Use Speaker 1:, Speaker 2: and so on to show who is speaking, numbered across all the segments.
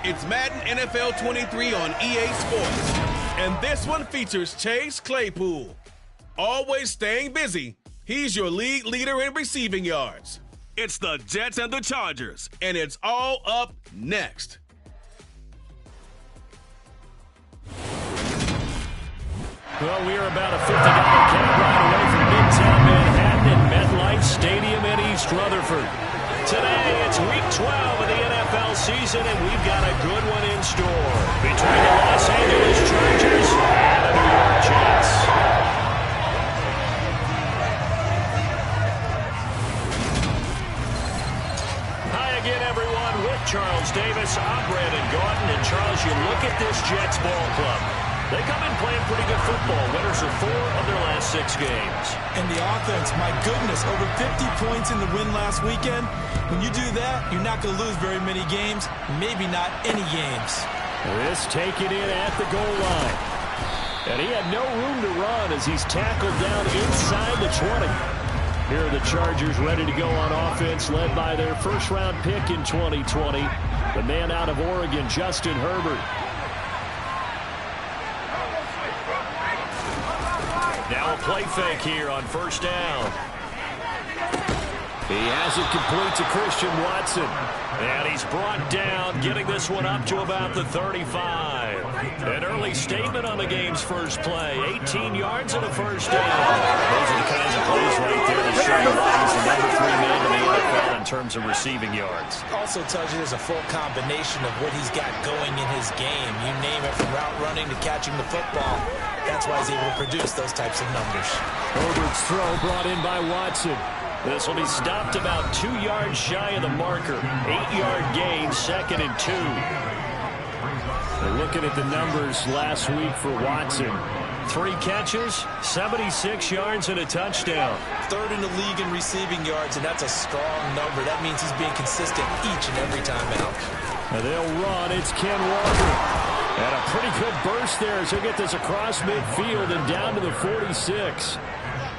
Speaker 1: It's Madden NFL 23 on EA Sports. And this one features Chase Claypool. Always staying busy, he's your league leader in receiving yards. It's the Jets and the Chargers, and it's all up next.
Speaker 2: Well, we are about a $50 cab ride away from Midtown Manhattan at MetLife Stadium in East Rutherford. Today, it's Week 12 of the NFL season, and we've got a good one in store between the Los Angeles Chargers and the New York Jets. Hi again, everyone. With Charles Davis, I'm Brandon Gaudin. And Charles, you look at this Jets ball club. They come in playing pretty good football. Winners of 4 of their last 6 games.
Speaker 3: And the offense, my goodness, over 50 points in the win last weekend. When you do that, you're not going to lose very many games, maybe not any games.
Speaker 2: This taken in at the goal line. And he had no room to run as he's tackled down inside the 20. Here are the Chargers ready to go on offense, led by their first-round pick in 2020, the man out of Oregon, Justin Herbert. Now a play fake here on first down. He has it complete to Christian Watson. And he's brought down, getting this one up to about the 35. An early statement on the game's first play. 18 yards and a first down. Those are the kinds of plays right there that show you why he's the number 3 man in the NFL in terms of receiving yards.
Speaker 3: Also tells you there's a full combination of what he's got going in his game. You name it, from route running to catching the football. That's why he's able to produce those types of numbers.
Speaker 2: Herbert's throw brought in by Watson. This will be stopped about 2 yards shy of the marker. 8-yard gain, 2nd and 2. They're looking at the numbers last week for Watson. 3 catches, 76 yards, and a touchdown.
Speaker 3: 3rd in the league in receiving yards, and that's a strong number. That means he's being consistent each and every time out.
Speaker 2: And they'll run. It's Ken Walker. And a pretty good burst there as he'll get this across midfield and down to the 46.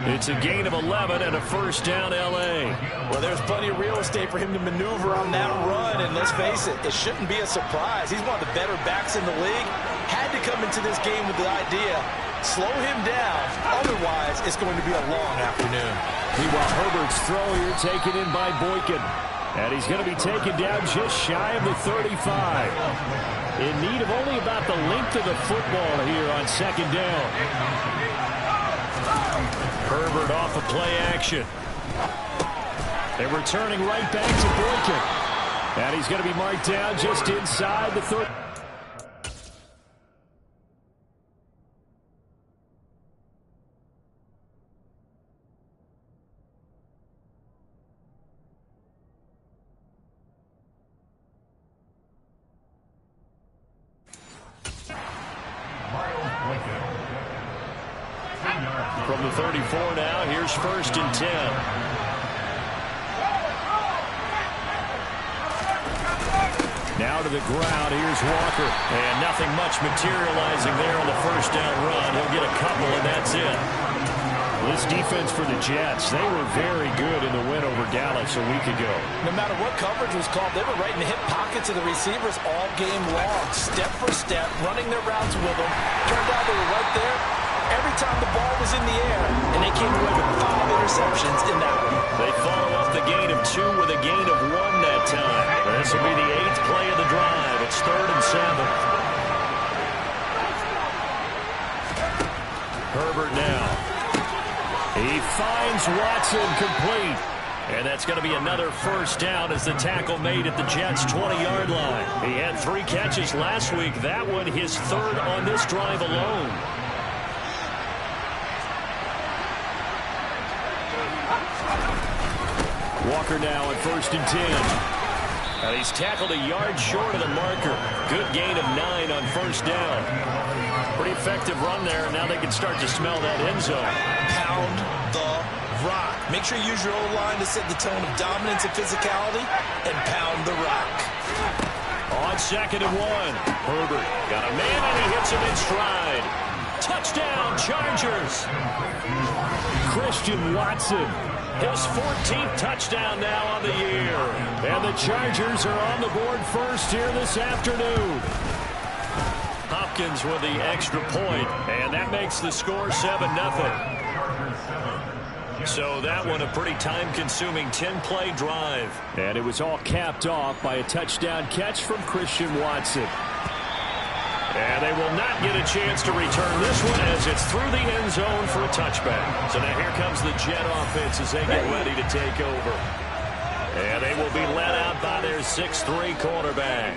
Speaker 2: It's a gain of 11 and a first down, L.A.
Speaker 3: Well, there's plenty of real estate for him to maneuver on that run, and let's face it, it shouldn't be a surprise. He's one of the better backs in the league. Had to come into this game with the idea, slow him down, otherwise it's going to be a long afternoon.
Speaker 2: Meanwhile, Herbert's throw here taken in by Boykin. And he's going to be taken down just shy of the 35. In need of only about the length of the football here on 2nd down. Herbert off of play action. They're returning right back to Boykin. And he's going to be marked down just inside the 30. From the 34 now, here's 1st and 10. Now to the ground, here's Walker. And nothing much materializing there on the first down run. He'll get a couple, and that's it. This defense for the Jets, they were very good in the win over Dallas a week ago.
Speaker 3: No matter what coverage was called, they were right in the hip pockets of the receivers all game long. Step for step, running their routes with them. Turned out they were right there every time the ball was in the air, and they came away with 5 interceptions in that one. They
Speaker 2: follow up the gain of 2 with a gain of 1 that time. This will be the 8th play of the drive. It's 3rd and 7. Herbert now. He finds Watson complete. And that's going to be another first down as the tackle made at the Jets' 20-yard line. He had 3 catches last week. That one his 3rd on this drive alone. Walker now at 1st and 10. And he's tackled a yard short of the marker. Good gain of 9 on first down. Pretty effective run there, and now they can start to smell that end zone.
Speaker 3: Pound the rock. Make sure you use your O-line to set the tone of dominance and physicality, and pound the rock.
Speaker 2: On 2nd and 1. Herbert got a man, and he hits him in stride. Touchdown, Chargers. Christian Watson. His 14th touchdown now on the year. And the Chargers are on the board first here this afternoon. Hopkins with the extra point, and that makes the score 7-0. So that one a pretty time-consuming 10-play drive.
Speaker 4: And it was all capped off by a touchdown catch from Christian Watson.
Speaker 2: And they will not get a chance to return this one as it's through the end zone for a touchback. So now here comes the Jet offense as they get ready to take over. And they will be led out by their 6'3" quarterback.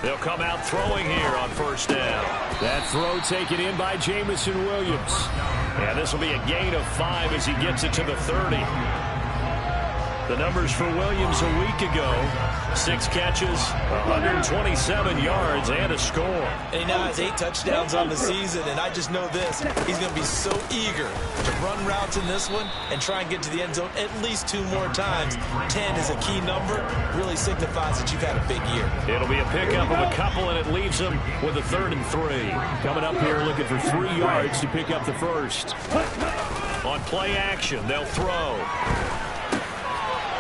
Speaker 2: They'll come out throwing here on first down.
Speaker 4: That throw taken in by Jamison Williams.
Speaker 2: And this will be a gain of 5 as he gets it to the 30. The numbers for Williams a week ago: 6 catches, 127 yards, and a score.
Speaker 3: And he now has 8 touchdowns on the season, and I just know this. He's going to be so eager to run routes in this one and try and get to the end zone at least 2 more times. 10 is a key number. Really signifies that you've had a big year.
Speaker 2: It'll be a pickup of a couple, and it leaves them with a 3rd and 3.
Speaker 4: Coming up here looking for 3 yards to pick up the first.
Speaker 2: On play action, they'll throw.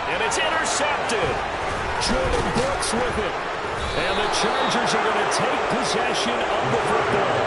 Speaker 2: And it's intercepted.
Speaker 4: Jordan Brooks with it.
Speaker 2: And the Chargers are going to take possession of the football.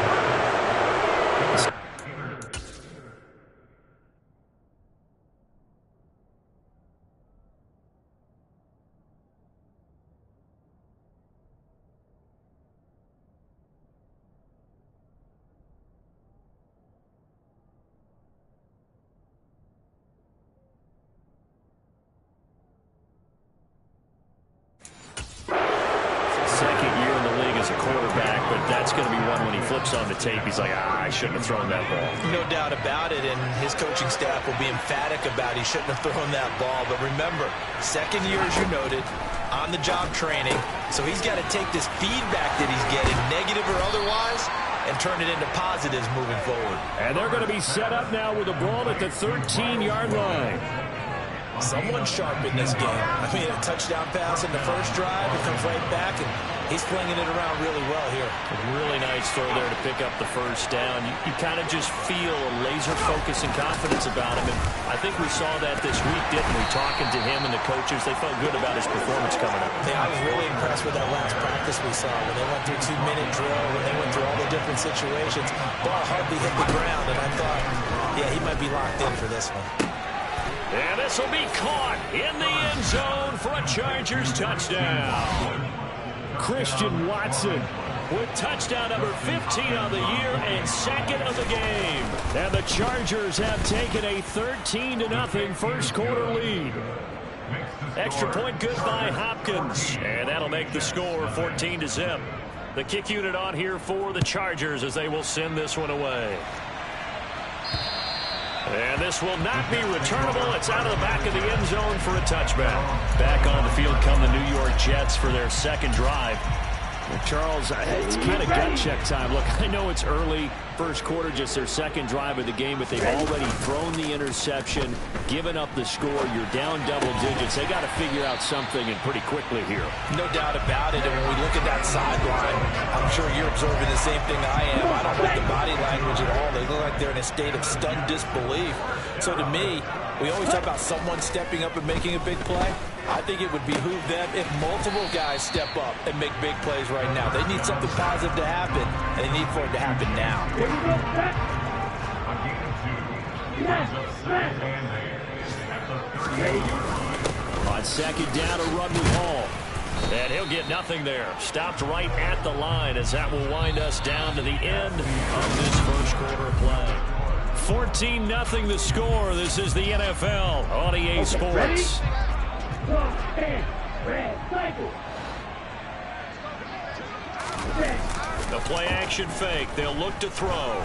Speaker 2: On the tape, he's like, I shouldn't have thrown that ball.
Speaker 3: No doubt about it, and his coaching staff will be emphatic about he shouldn't have thrown that ball. But remember, 2nd year, as you noted, on-the-job training, so he's got to take this feedback that he's getting, negative or otherwise, and turn it into positives moving forward.
Speaker 4: And they're going to be set up now with the ball at the 13-yard line.
Speaker 3: Someone sharp in this game. I mean, a touchdown pass in the first drive, it comes right back, and he's flinging it around really well here.
Speaker 2: A really nice throw there to pick up the first down. You kind of just feel a laser focus and confidence about him, and I think we saw that this week, didn't we? Talking to him and the coaches, they felt good about his performance coming up.
Speaker 3: Yeah, I was really impressed with that last practice we saw when they went through 2-minute drill, when they went through all the different situations. Ball hardly hit the ground, and I thought, yeah, he might be locked in for this one.
Speaker 2: And this will be caught in the end zone for a Chargers touchdown.
Speaker 4: Christian Watson
Speaker 2: with touchdown number 15 on the year and 2nd of the game.
Speaker 4: And the Chargers have taken a 13-0 first quarter lead.
Speaker 2: Extra point good by Hopkins. And that'll make the score 14-0. The kick unit on here for the Chargers as they will send this one away. And this will not be returnable. It's out of the back of the end zone for a touchback. Back on the field come the New York Jets for their 2nd drive.
Speaker 4: Well, Charles, it's kind of gut check time. Look, I know it's early, first quarter, just their 2nd drive of the game, but they've already thrown the interception, given up the score. You're down double digits. They got to figure out something, and pretty quickly here.
Speaker 3: No doubt about it. And when we look at that sideline, I'm sure you're observing the same thing I am. I don't like the body language at all. They look like they're in a state of stunned disbelief. So to me, we always talk about someone stepping up and making a big play. I think it would behoove them if multiple guys step up and make big plays right now. They need something positive to happen, and they need for it to happen now.
Speaker 4: On 2nd down, a run with Hall.
Speaker 2: And he'll get nothing there. Stopped right at the line as that will wind us down to the end of this first quarter of play. 14-0 the score. This is the NFL on EA Sports. The play action fake. They'll look to throw.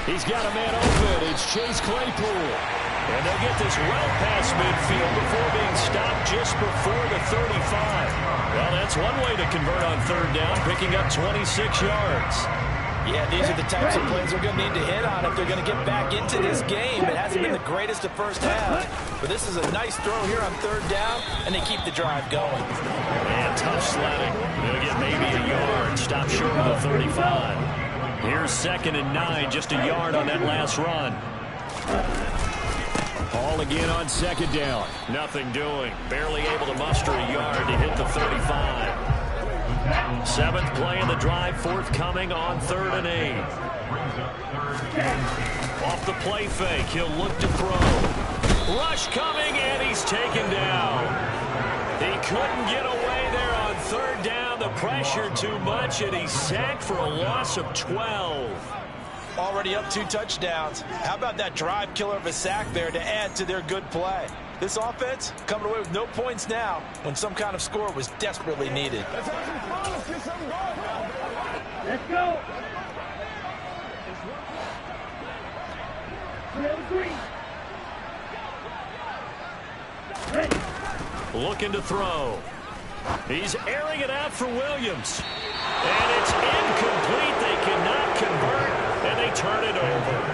Speaker 4: He's got a man open. It's Chase Claypool.
Speaker 2: And they'll get this well past midfield before being stopped just before the 35. Well, that's one way to convert on 3rd down, picking up 26 yards.
Speaker 3: Yeah, these are the types of plays they're going to need to hit on if they're going to get back into this game. It hasn't been the greatest of first half, but this is a nice throw here on 3rd down, and they keep the drive going.
Speaker 2: And tough sledding. They'll get maybe a yard. Stop short of the 35. Here's 2nd and 9, just a yard on that last run.
Speaker 4: Ball again on 2nd down.
Speaker 2: Nothing doing. Barely able to muster a yard to hit the 35. 7th play in the drive, forthcoming on 3rd and 8. Off the play fake, he'll look to throw. Rush coming, and he's taken down. He couldn't get away there on 3rd down. The pressure too much, and he's sacked for a loss of 12.
Speaker 3: Already up 2 touchdowns. How about that drive killer of a sack there to add to their good play? This offense coming away with no points now when some kind of score was desperately needed.
Speaker 5: Let's go.
Speaker 2: Looking to throw. He's airing it out for Williams. And it's incomplete. They cannot convert, and they turn it over.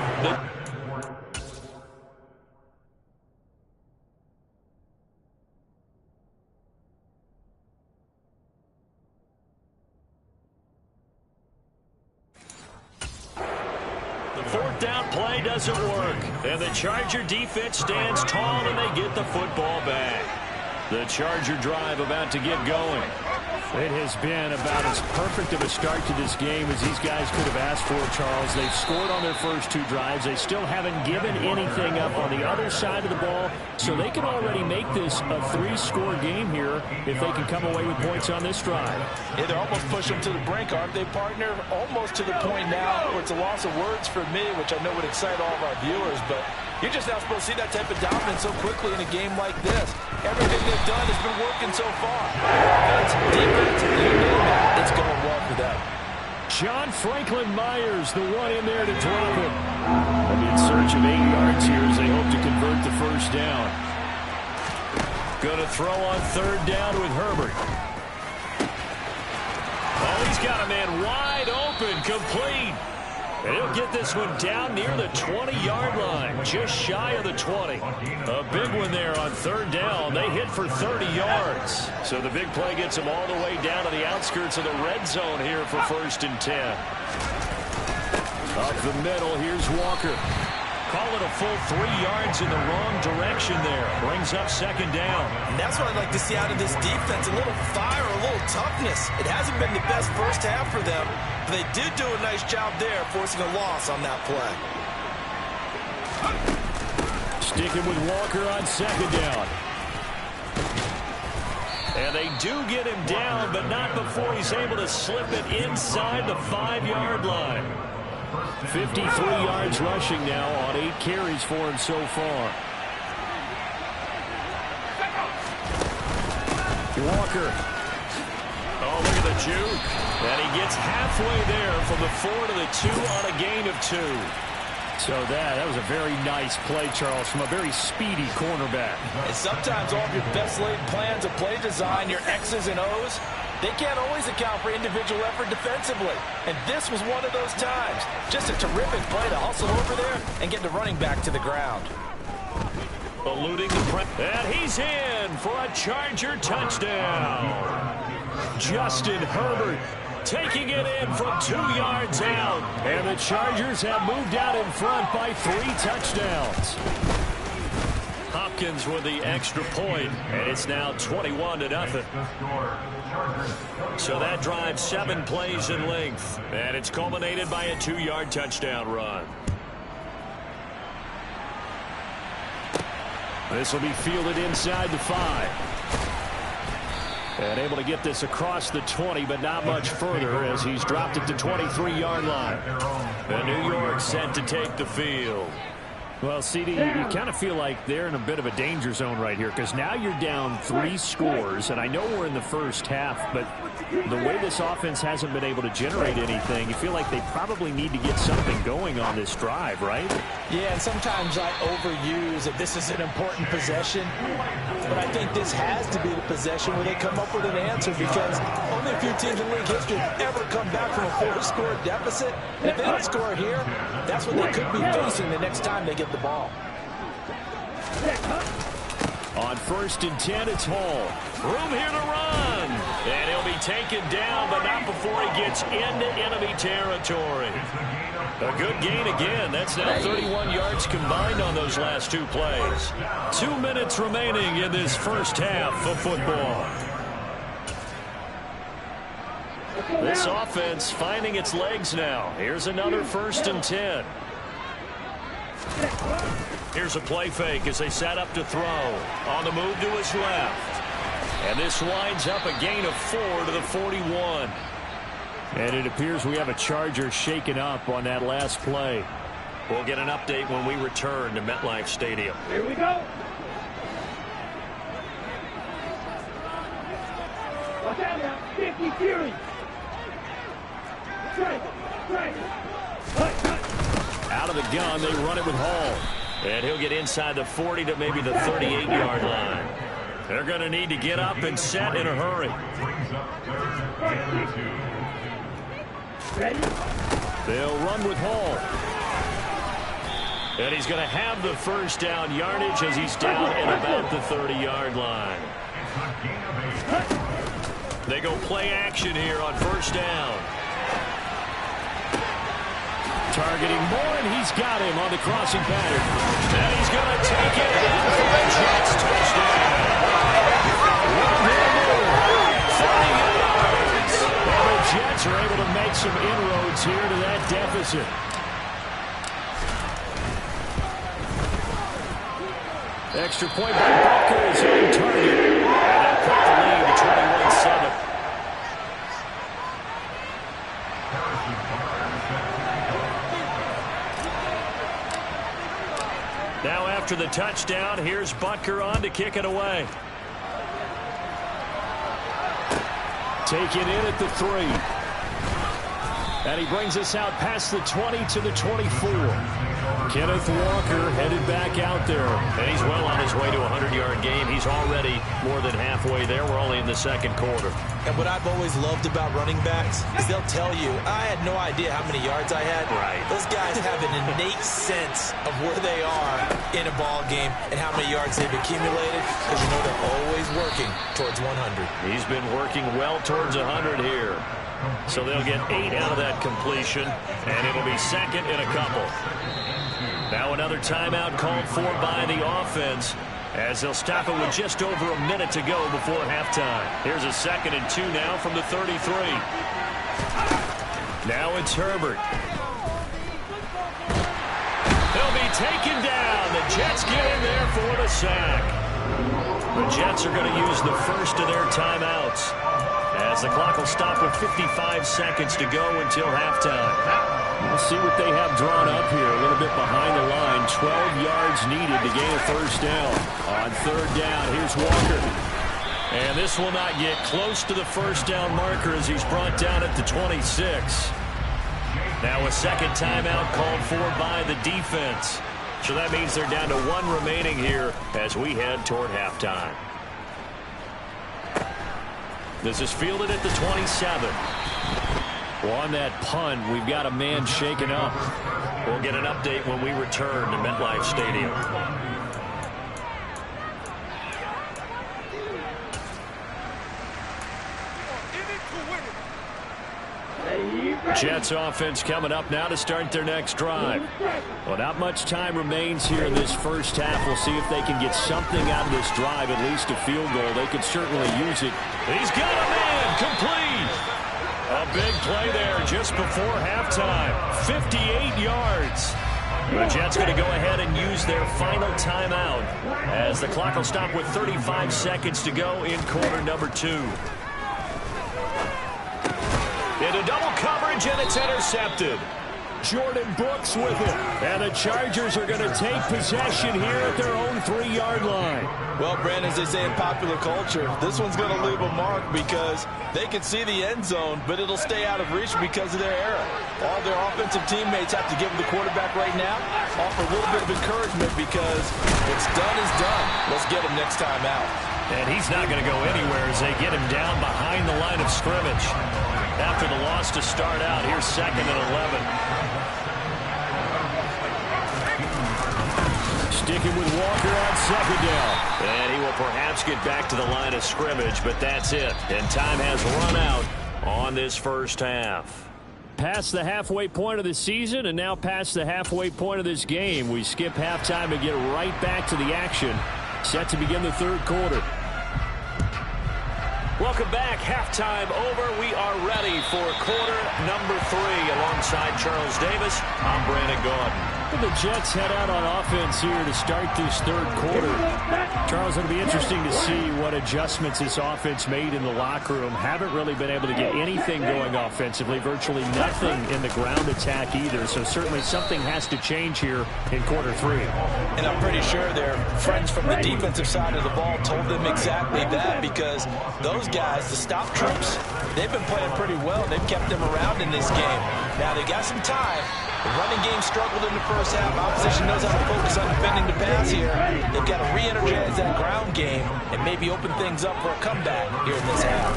Speaker 2: The 4th down play doesn't work, and the Charger defense stands tall, and they get the football back. The Charger drive about to get going.
Speaker 4: It has been about as perfect of a start to this game as these guys could have asked for, Charles. They've scored on their first 2 drives. They still haven't given anything up on the other side of the ball, so they can already make this a 3-score game here if they can come away with points on this drive.
Speaker 3: Yeah, they're almost pushing them to the brink, aren't they, partner? Almost to the point now where it's a loss of words for me, which I know would excite all of our viewers, but you're just not supposed to see that type of dominance so quickly in a game like this. Everything they've done has been working so far. Offense, defense, you name it, it's going well for them.
Speaker 4: John Franklin Myers, the one in there to drop it. In search of 8 yards here as they hope to convert the 1st down.
Speaker 2: Going to throw on 3rd down with Herbert. Oh, he's got a man wide open, complete. And he'll get this one down near the 20-yard line, just shy of the 20. A big one there on 3rd down. They hit for 30 yards. So the big play gets them all the way down to the outskirts of the red zone here for 1st and 10. Up the middle, here's Walker. Call it a full 3 yards in the wrong direction there. Brings up 2nd down.
Speaker 3: And that's what I'd like to see out of this defense, a little fire, a little toughness. It hasn't been the best first half for them, but they did do a nice job there, forcing a loss on that play.
Speaker 4: Sticking with Walker on 2nd down.
Speaker 2: And they do get him down, but not before he's able to slip it inside the 5-yard line.
Speaker 4: 53 yards rushing now on 8 carries for him so far. Walker.
Speaker 2: Oh, look at the juke. And he gets halfway there from the 4 to the 2 on a gain of 2.
Speaker 4: So that was a very nice play, Charles, from a very speedy cornerback.
Speaker 3: And sometimes all of your best laid plans of play design, your X's and O's, they can't always account for individual effort defensively. And this was one of those times. Just a terrific play to hustle over there and get the running back to the ground.
Speaker 2: Eluding the press. And he's in for a Charger touchdown. Justin Herbert taking it in from 2 yards out.
Speaker 4: And the Chargers have moved out in front by 3 touchdowns.
Speaker 2: Hopkins with the extra point, and it's now 21-0. So that drive 7 plays in length, and it's culminated by a 2-yard touchdown run.
Speaker 4: This will be fielded inside the 5. And able to get this across the 20, but not much further as he's dropped it to 23-yard line.
Speaker 2: And New York set to take the field.
Speaker 4: Well, CD, you kind of feel like they're in a bit of a danger zone right here because now you're down 3 scores, and I know we're in the first half, but the way this offense hasn't been able to generate anything, you feel like they probably need to get something going on this drive, right?
Speaker 3: Yeah, and sometimes I overuse that this is an important possession, but I think this has to be the possession where they come up with an answer because only a few teams in league history have ever come back from a 4-score deficit, and if they don't score here, that's what they could be facing the next time they get the ball.
Speaker 4: On 1st and 10, it's Hall.
Speaker 2: Room here to run. And he'll be taken down, but not before he gets into enemy territory. A good gain again. That's now 31 yards combined on those last 2 plays. 2 minutes remaining in this first half of football. This offense finding its legs now. Here's another 1st and 10. Here's a play fake as they set up to throw. On the move to his left. And this winds up a gain of 4 to the 41.
Speaker 4: And it appears we have a Charger shaken up on that last play.
Speaker 2: We'll get an update when we return to MetLife Stadium.
Speaker 5: Here we go. Watch out now. 50 Fury.
Speaker 4: Out of the gun, they run it with Hall.
Speaker 2: And he'll get inside the 40 to maybe the 38-yard line. They're going to need to get up and set in a hurry.
Speaker 4: They'll run with Hall.
Speaker 2: And he's going to have the first down yardage as he's down at about the 30-yard line. They go play action here on 1st down.
Speaker 4: Targeting Moore, and he's got him on the crossing pattern.
Speaker 2: And he's going to take it for the Jets touchdown. 30 yards.
Speaker 4: Well, the Jets are able to make some inroads here to that deficit. Extra point by Butker is on target.
Speaker 2: And that put the lead to 21-7. Now after the touchdown, here's Butker on to kick it away.
Speaker 4: Taken in at the 3. And he brings us out past the 20 to the 24. Kenneth Walker headed back out there.
Speaker 2: And he's well on his way to a 100-yard game. He's already more than halfway there. We're only in the 2nd quarter.
Speaker 3: And what I've always loved about running backs is they'll tell you, I had no idea how many yards I had.
Speaker 2: Right.
Speaker 3: Those guys have an innate sense of where they are in a ball game and how many yards they've accumulated, because you know they're always working towards 100.
Speaker 2: He's been working well towards 100 here. So they'll get 8 out of that completion, and it'll be 2nd and a couple. Now another timeout called for by the offense, as they'll stop it with just over a minute to go before halftime. Here's a 2nd and 2 now from the 33. Now it's Herbert. He'll be taken down. The Jets get in there for the sack. The Jets are going to use the first of their timeouts, as the clock will stop with 55 seconds to go until halftime.
Speaker 4: We'll see what they have drawn up here. A little bit behind the line. 12 yards needed to gain a 1st down. On 3rd down, here's Walker.
Speaker 2: And this will not get close to the 1st down marker as he's brought down at the 26. Now a 2nd timeout called for by the defense. So that means they're down to 1 remaining here as we head toward halftime. This is fielded at the 27.
Speaker 4: Well, on that punt, we've got a man shaken up.
Speaker 2: We'll get an update when we return to MetLife Stadium.
Speaker 4: Jets offense coming up now to start their next drive. Well, not much time remains here in this first half. We'll see if they can get something out of this drive, at least a field goal. They could certainly use it.
Speaker 2: He's got a man complete. A big play there just before halftime. 58 yards. The Jets going to go ahead and use their final timeout as the clock will stop with 35 seconds to go in quarter number 2. Into double coverage, and it's intercepted.
Speaker 4: Jordan Brooks with it. And the Chargers are going to take possession here at their own 3-yard line.
Speaker 3: Well, Brandon, as they say in popular culture, this one's going to leave a mark because they can see the end zone, but it'll stay out of reach because of their error. All their offensive teammates have to give the quarterback right now, offer a little bit of encouragement because what's done is done. Let's get him next time out.
Speaker 2: And he's not going to go anywhere as they get him down behind the line of scrimmage. After the loss to start out, here's 2nd and 11.
Speaker 4: Sticking with Walker on second down.
Speaker 2: And he will perhaps get back to the line of scrimmage, but that's it. And time has run out on this first half.
Speaker 4: Past the halfway point of the season and now past the halfway point of this game. We skip halftime and get right back to the action. Set to begin the third quarter.
Speaker 2: Welcome back. Halftime over. We are ready for quarter number 3. Alongside Charles Davis, I'm Brandon Gaudin.
Speaker 4: The Jets head out on offense here to start this third quarter. Charles, it'll be interesting to see what adjustments this offense made in the locker room. Haven't really been able to get anything going offensively. Virtually nothing in the ground attack either. So certainly something has to change here in quarter 3.
Speaker 3: And I'm pretty sure their friends from the defensive side of the ball told them exactly that, because those guys, the stop troops, they've been playing pretty well. They've kept them around in this game. Now they got some time. The running game struggled in the first half. Opposition knows how to focus on defending the pass here. They've got to re-energize that ground game and maybe open things up for a comeback here in this half.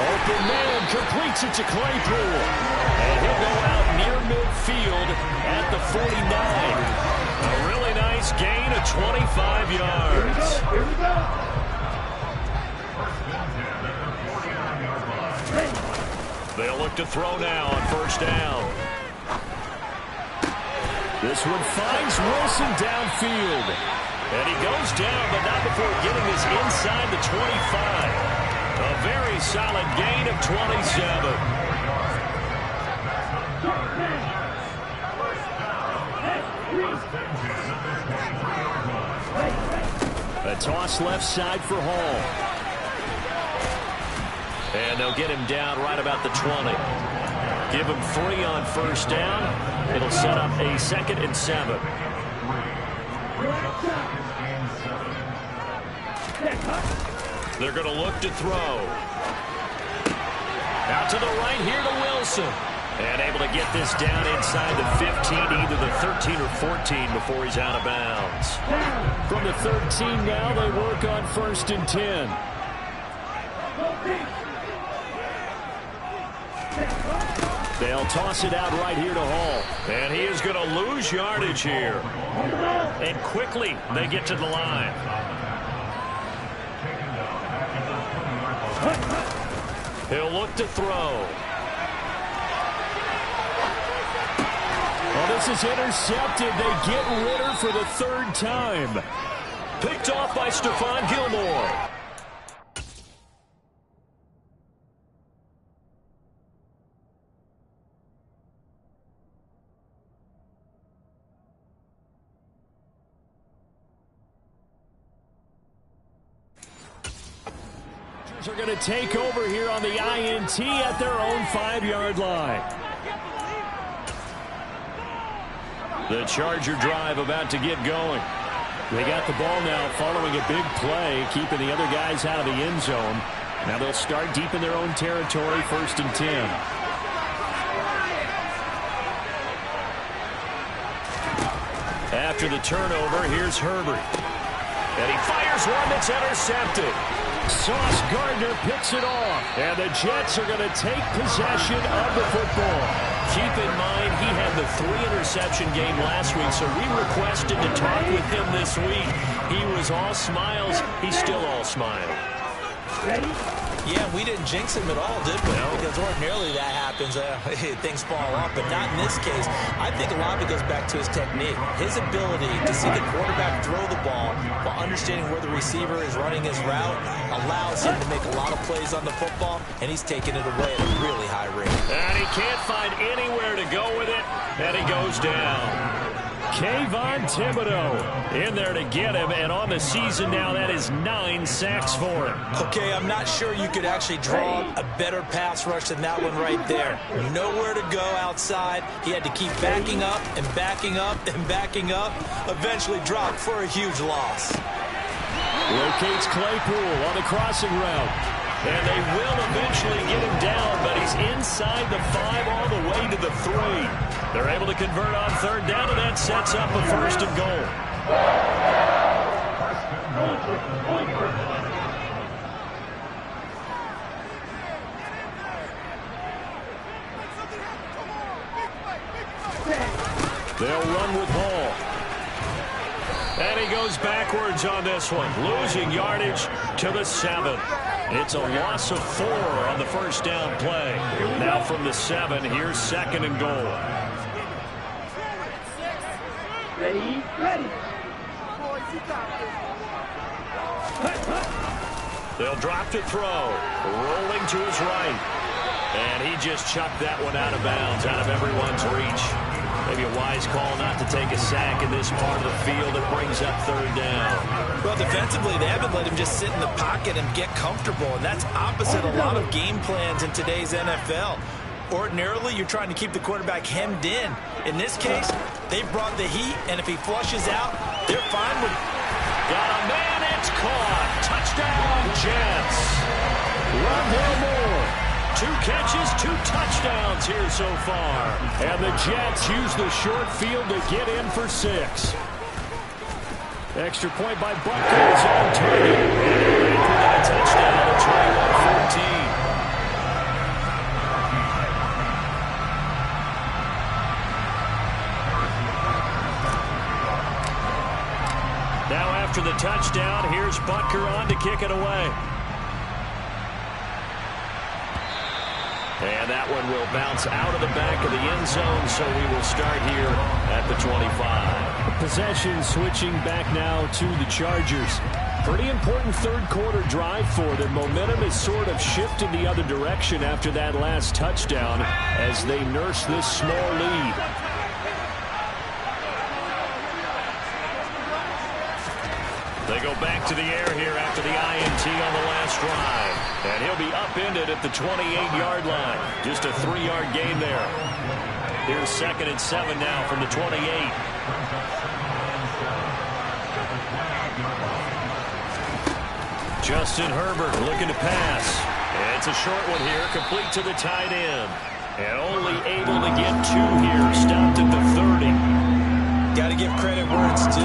Speaker 4: Open man completes it to Claypool. And he'll go out near midfield at the 49. A really nice gain of 25 yards.
Speaker 5: Here we go.
Speaker 2: They'll look to throw now on first down.
Speaker 4: This one finds Wilson downfield.
Speaker 2: And he goes down, but not before getting this inside the 25. A very solid gain of 27.
Speaker 4: A toss left side for Hall.
Speaker 2: And they'll get him down right about the 20. Give him 3 on first down. It'll set up a 2nd and 7. They're going to look to throw. Out to the right here to Wilson. And able to get this down inside the 15, either the 13 or 14 before he's out of bounds.
Speaker 4: From the 13 now, they work on 1st and 10. They'll toss it out right here to Hall.
Speaker 2: And he is going to lose yardage here. And quickly they get to the line. He'll look to throw.
Speaker 4: Well, this is intercepted. They get Ritter for the 3rd time.
Speaker 2: Picked off by Stephon Gilmore.
Speaker 4: Are going to take over here on the INT at their own 5-yard line.
Speaker 2: The Charger drive about to get going.
Speaker 4: They got the ball now following a big play, keeping the other guys out of the end zone. Now they'll start deep in their own territory, 1st and 10.
Speaker 2: After the turnover, here's Herbert. And he fires one that's intercepted.
Speaker 4: Sauce Gardner picks it off. And the Jets are going to take possession of the football.
Speaker 2: Keep in mind, he had the 3-interception game last week, so we requested to talk with him this week. He was all smiles. He's still all smile.
Speaker 5: Ready?
Speaker 3: Yeah, we didn't jinx him at all, did we? No. Because ordinarily that happens. Things fall off, but not in this case. I think a lot of it goes back to his technique. His ability to see the quarterback throw the ball while understanding where the receiver is running his route allows him to make a lot of plays on the football, and he's taking it away at a really high rate.
Speaker 2: And he can't find anywhere to go with it, and he goes down.
Speaker 4: Kayvon Thibodeau in there to get him, and on the season now, that is 9 sacks for him.
Speaker 3: Okay, I'm not sure you could actually draw a better pass rush than that one right there. Nowhere to go outside. He had to keep backing up and backing up and backing up. Eventually dropped for a huge loss.
Speaker 4: Rotates Claypool on the crossing route.
Speaker 2: And they will eventually get him down, but he's inside the 5 all the way to the 3. They're able to convert on 3rd down, and that sets up a 1st and goal. They'll run with Hall. And he goes backwards on this one, losing yardage to the 7. It's a loss of 4 on the first down play. Now from the 7, here's 2nd and goal.
Speaker 5: Ready? Ready.
Speaker 2: They'll drop to throw, rolling to his right. And he just chucked that one out of bounds, out of everyone's reach. Maybe a wise call not to take a sack in this part of the field that brings up 3rd down.
Speaker 3: Well, defensively, they haven't let him just sit in the pocket and get comfortable, and that's opposite a lot of game plans in today's NFL. Ordinarily, you're trying to keep the quarterback hemmed in. In this case, they brought the heat, and if he flushes out, they're fine with it.
Speaker 2: Got a man, it's caught. Touchdown, Jets. Rondale Moore. 2 catches, 2 touchdowns here so far. And the Jets use the short field to get in for 6. Extra point by Butker is on target. And a touchdown at 21-14. Now after the touchdown, here's Butker on to kick it away. And that one will bounce out of the back of the end zone, so we will start here at the 25.
Speaker 4: Possession switching back now to the Chargers. Pretty important 3rd quarter drive for them. Momentum is sort of shifted the other direction after that last touchdown as they nurse this small lead.
Speaker 2: They go back to the air here after the INT on the last drive. And he'll be upended at the 28-yard line. Just a 3-yard gain there. Here's 2nd and 7 now from the 28. Justin Herbert looking to pass. And it's a short one here, complete to the tight end. And only able to get 2 here, stopped at the 30.
Speaker 3: Got to give credit where it's due.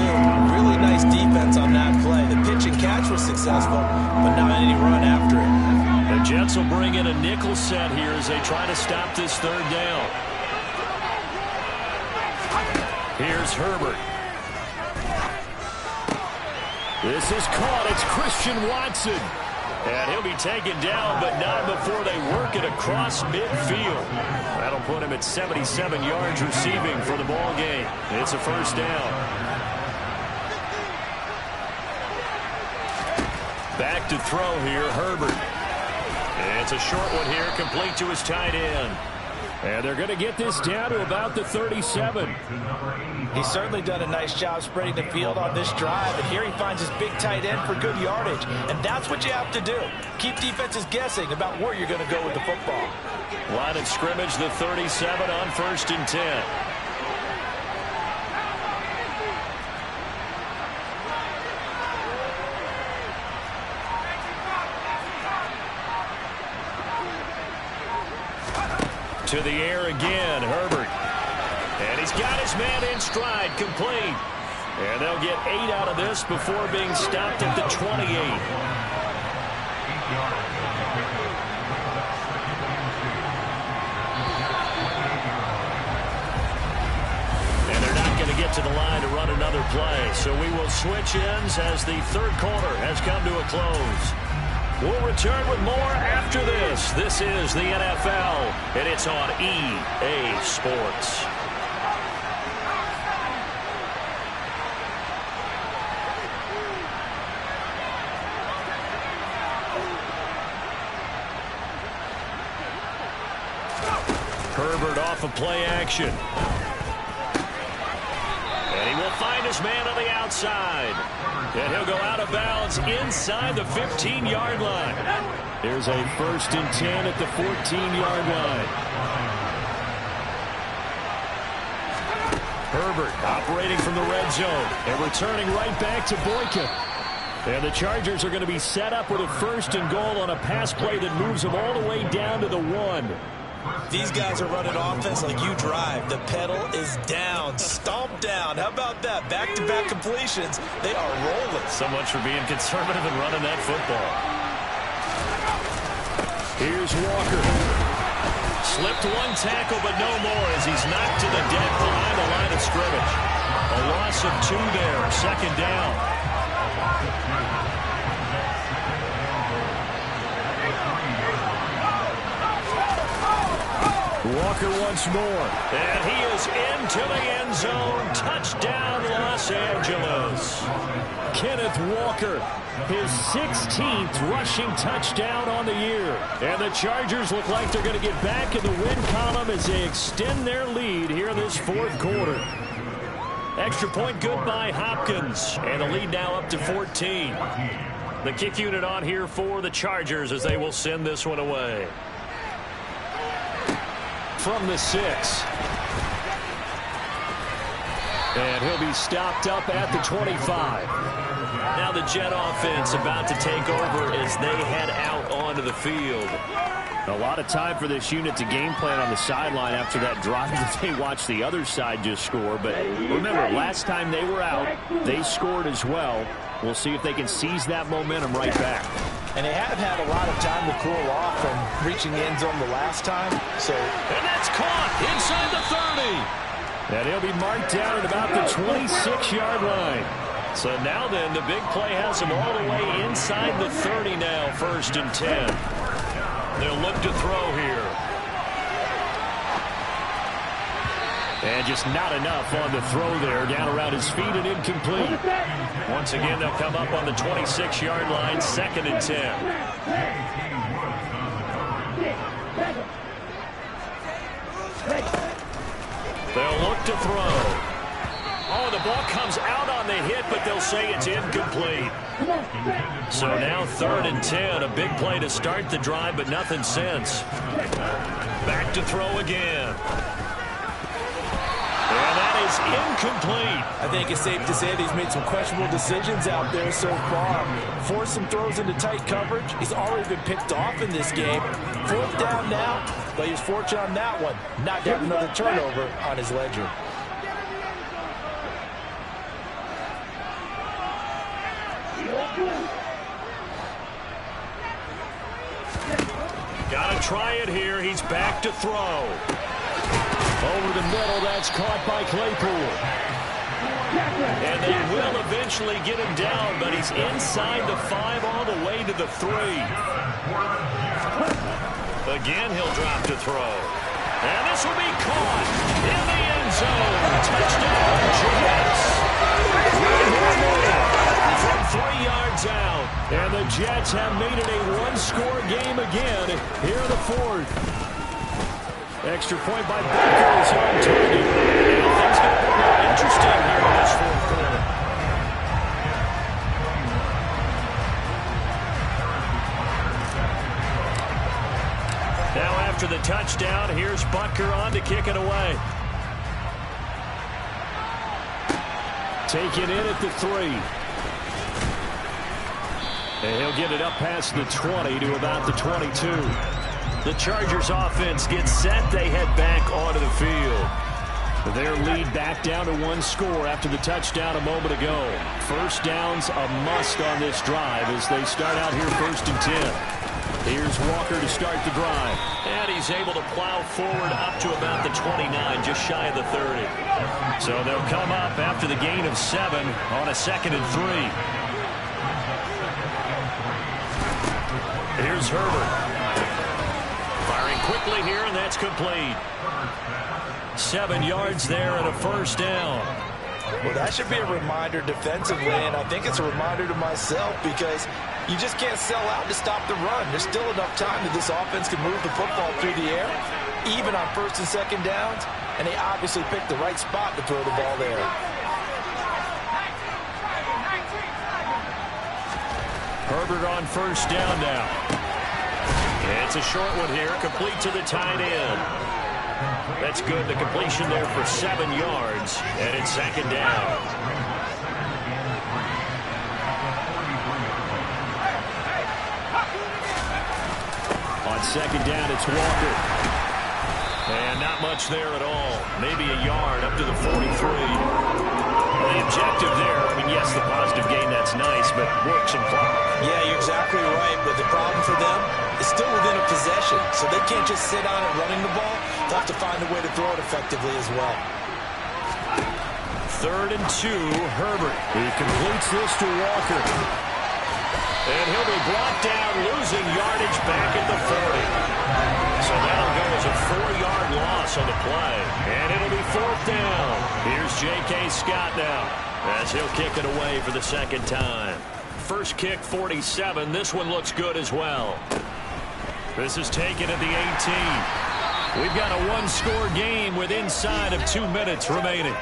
Speaker 3: Really nice defense on that play. The pitch and catch was successful, but not any run after it.
Speaker 2: The Jets will bring in a nickel set here as they try to stop this 3rd down. Here's Herbert. This is caught. It's Christian Watson. And he'll be taken down, but not before they work it across midfield. That'll put him at 77 yards receiving for the ball game. It's a 1st down. Back to throw here, Herbert. And it's a short one here, complete to his tight end.
Speaker 4: And they're going to get this down to about the 37.
Speaker 3: He's certainly done a nice job spreading the field on this drive, and here he finds his big tight end for good yardage. And that's what you have to do. Keep defenses guessing about where you're going to go with the football.
Speaker 2: Line of scrimmage, the 37 on 1st and 10. To the air again, Herbert. And he's got his man in stride, complete. And they'll get 8 out of this before being stopped at the 28. And they're not going to get to the line to run another play. So we will switch ends as the 3rd quarter has come to a close. We'll return with more after this. This is the NFL, and it's on EA Sports. Herbert off of play action. And he will find his man on the outside. And he'll go out of bounds inside the 15-yard line.
Speaker 4: Here's a 1st and 10 at the 14-yard line.
Speaker 2: Herbert operating from the red zone and returning right back to Boykin.
Speaker 4: And the Chargers are going to be set up with a 1st and goal on a pass play that moves them all the way down to the 1.
Speaker 3: These guys are running offense like you drive. The pedal is down, stomped down. How about that? Back-to-back completions. They are rolling.
Speaker 2: So much for being conservative and running that football.
Speaker 4: Here's Walker.
Speaker 2: Slipped one tackle, but no more as he's knocked to the deck behind the line of scrimmage. loss of 2 there. Second down. Walker once more. And he is into the end zone. Touchdown, Los Angeles.
Speaker 4: Kenneth Walker, his 16th rushing touchdown on the year. And the Chargers look like they're going to get back in the win column as they extend their lead here in this fourth quarter. Extra point good by Hopkins. And the lead now up to 14. The kick unit on here for the Chargers as they will send this one away. From the 6. And he'll be stopped up at the 25.
Speaker 2: Now the Jet offense about to take over as they head out onto the field.
Speaker 4: A lot of time for this unit to game plan on the sideline after that drive that they watched the other side just score. But remember, last time they were out, they scored as well. We'll see if they can seize that momentum right back.
Speaker 3: And they have had a lot of time to cool off from reaching the end zone the last time.
Speaker 2: And that's caught inside the 30.
Speaker 4: And he'll be marked down at about the 26-yard line.
Speaker 2: So now then, the big play has him all the way inside the 30 now, 1st and 10. They'll look to throw here.
Speaker 4: And just not enough on the throw there. Down around his feet and incomplete.
Speaker 2: Once again, they'll come up on the 26-yard line, 2nd and 10. They'll look to throw. Oh, the ball comes out on the hit, but they'll say it's incomplete. So now 3rd and 10. A big play to start the drive, but nothing since. Back to throw again. And that is incomplete.
Speaker 3: I think it's safe to say that he's made some questionable decisions out there so far. Forced some throws into tight coverage. He's already been picked off in this game. 4th down now, but he was fortunate on that one. Not to have another turnover on his ledger.
Speaker 2: Got to try it here. He's back to throw.
Speaker 4: Over the middle, that's caught by Claypool.
Speaker 2: And they will eventually get him down, but he's inside the 5 all the way to the 3. Again, he'll drop to throw. And this will be caught in the end zone. Touchdown, Jets. From 3 yards out.
Speaker 4: And the Jets have made it a one-score game again here in the 4th. Extra point by Baker is on target.
Speaker 2: Things get a bit more interesting here in this 4th quarter. Now after the touchdown, here's Butker on to kick it away.
Speaker 4: Taken in at the 3. And he'll get it up past the 20 to about the 22.
Speaker 2: The Chargers offense gets set. They head back onto the field.
Speaker 4: Their lead back down to 1 score after the touchdown a moment ago. 1st down's a must on this drive as they start out here 1st and 10. Here's Walker to start the drive.
Speaker 2: And he's able to plow forward up to about the 29, just shy of the 30.
Speaker 4: So they'll come up after the gain of 7 on a 2nd and 3.
Speaker 2: Here's Herbert. Firing quickly here, and that's complete. 7 yards there and a 1st down.
Speaker 3: Well, that should be a reminder defensively, and I think it's a reminder to myself because you just can't sell out to stop the run. There's still enough time that this offense can move the football through the air, even on 1st and 2nd downs, and they obviously picked the right spot to throw the ball there.
Speaker 2: Herbert on 1st down now. It's a short one here, complete to the tight end. That's good. The completion there for 7 yards, and it's 2nd down.
Speaker 4: On 2nd down, it's Walker.
Speaker 2: And not much there at all. Maybe a yard up to the 43. The objective there, I mean, yes, the positive gain, that's nice, but work some clock.
Speaker 3: Yeah, you're exactly right, but the problem for them is still within a possession, so they can't just sit on it running the ball. They'll have to find a way to throw it effectively as well.
Speaker 2: 3rd and 2, Herbert. He completes this to Walker. And he'll be brought down, losing yardage back at the 40. So that'll go as a 4-yard loss on the play. And it'll be 4th down. Here's J.K. Scott now as he'll kick it away for the second time. First kick, 47. This one looks good as well. This is taken at the 18. We've got a one-score game with inside of 2 minutes remaining.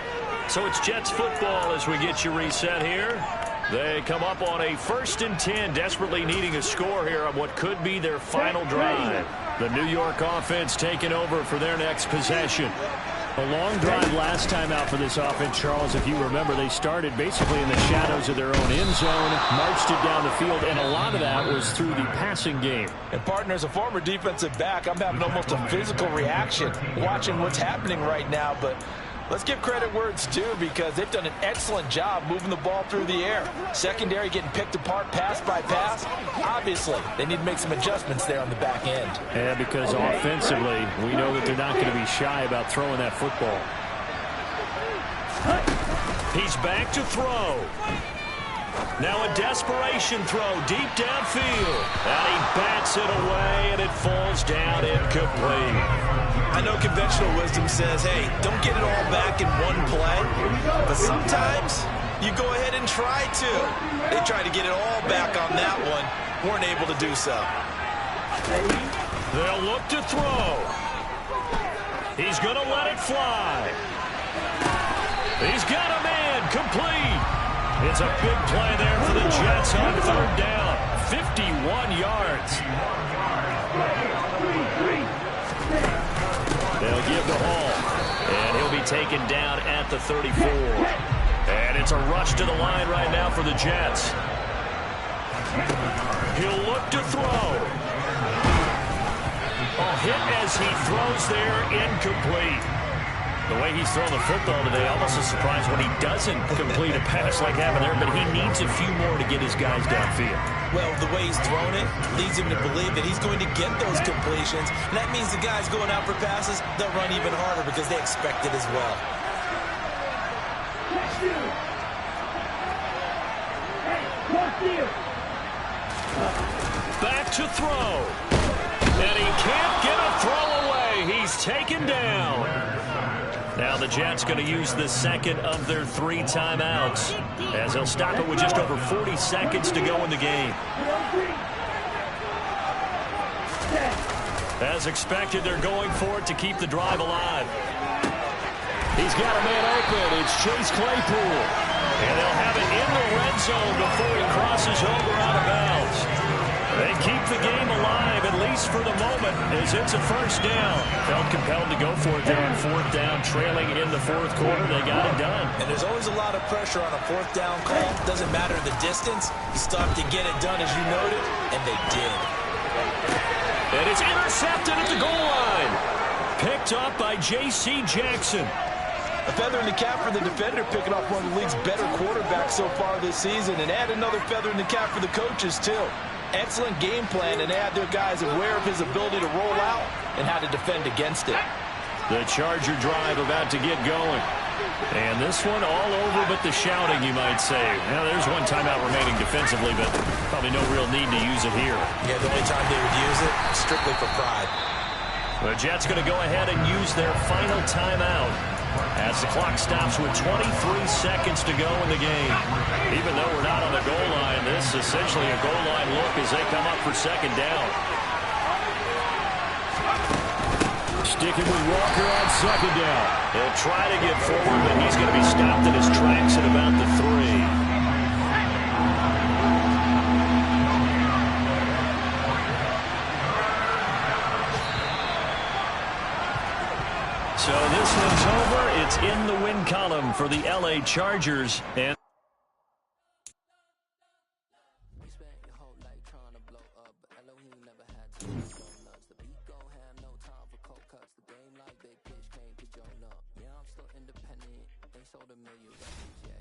Speaker 2: So it's Jets football as we get you reset here. They come up on a 1st and 10, desperately needing a score here on what could be their final drive. The New York offense taking over for their next possession. A long drive last time out for this offense, Charles. If you remember, they started basically in the shadows of their own end zone, marched it down the field, and a lot of that was through the passing game.
Speaker 3: And, partner, as a former defensive back, I'm having almost a physical reaction watching what's happening right now. But let's give credit where it's due because they've done an excellent job moving the ball through the air. Secondary getting picked apart pass by pass. Obviously, they need to make some adjustments there on the back end.
Speaker 4: Yeah, because offensively, we know that they're not going to be shy about throwing that football.
Speaker 2: He's back to throw. Now a desperation throw deep downfield. And he bats it away, and it falls down incomplete.
Speaker 3: I know conventional wisdom says, hey, don't get it all back in one play. But sometimes you go ahead and try to. They tried to get it all back on that one. Weren't able to do so.
Speaker 2: They'll look to throw. He's going to let it fly. He's got a man complete. It's a big play there for the Jets on 3rd down. 51 yards. They'll give to Hall. And he'll be taken down at the 34. And it's a rush to the line right now for the Jets. He'll look to throw. A hit as he throws there, incomplete. The way he's throwing the football today, almost a surprise when he doesn't complete a pass like that there, but he needs a few more to get his guys downfield.
Speaker 3: Well, the way he's thrown it leads him to believe that he's going to get those completions. And that means the guys going out for passes, they'll run even harder because they expect it as well.
Speaker 2: Back to throw. And he can't get a throw away. He's taken down. Now the Jets going to use the second of their 3 timeouts as they'll stop it with just over 40 seconds to go in the game. As expected, they're going for it to keep the drive alive. He's got a man open. It's Chase Claypool. And they'll have it in the red zone before he crosses over out of bounds. They keep the game alive, at least for the moment, as it's a 1st down. Felt compelled to go for it there on 4th down, trailing in the 4th quarter. They got it done.
Speaker 3: And there's always a lot of pressure on a 4th down call. Doesn't matter the distance. You still have to get it done, as you noted, and they did.
Speaker 2: And it's intercepted at the goal line. Picked up by J.C. Jackson.
Speaker 3: A feather in the cap for the defender, picking off one of the league's better quarterbacks so far this season, and add another feather in the cap for the coaches, too. Excellent game plan, and they had their guys aware of his ability to roll out and how to defend against it.
Speaker 2: The Charger drive about to get going. And this one all over but the shouting, you might say. Now, there's one timeout remaining defensively, but probably no real need to use it here.
Speaker 3: Yeah, the only time they would use it, strictly for pride.
Speaker 2: The Jets going to go ahead and use their final timeout as the clock stops with 23 seconds to go in the game. Even though we're not on the goal line, this is essentially a goal line look as they come up for 2nd down.
Speaker 4: Sticking with Walker on 2nd down.
Speaker 2: He'll try to get forward, but he's going to be stopped in his tracks at about the 3. So this one's over. It's in the win column for the L.A. Chargers. And
Speaker 6: Yeah, I'm still independent. They sold a million records, yeah.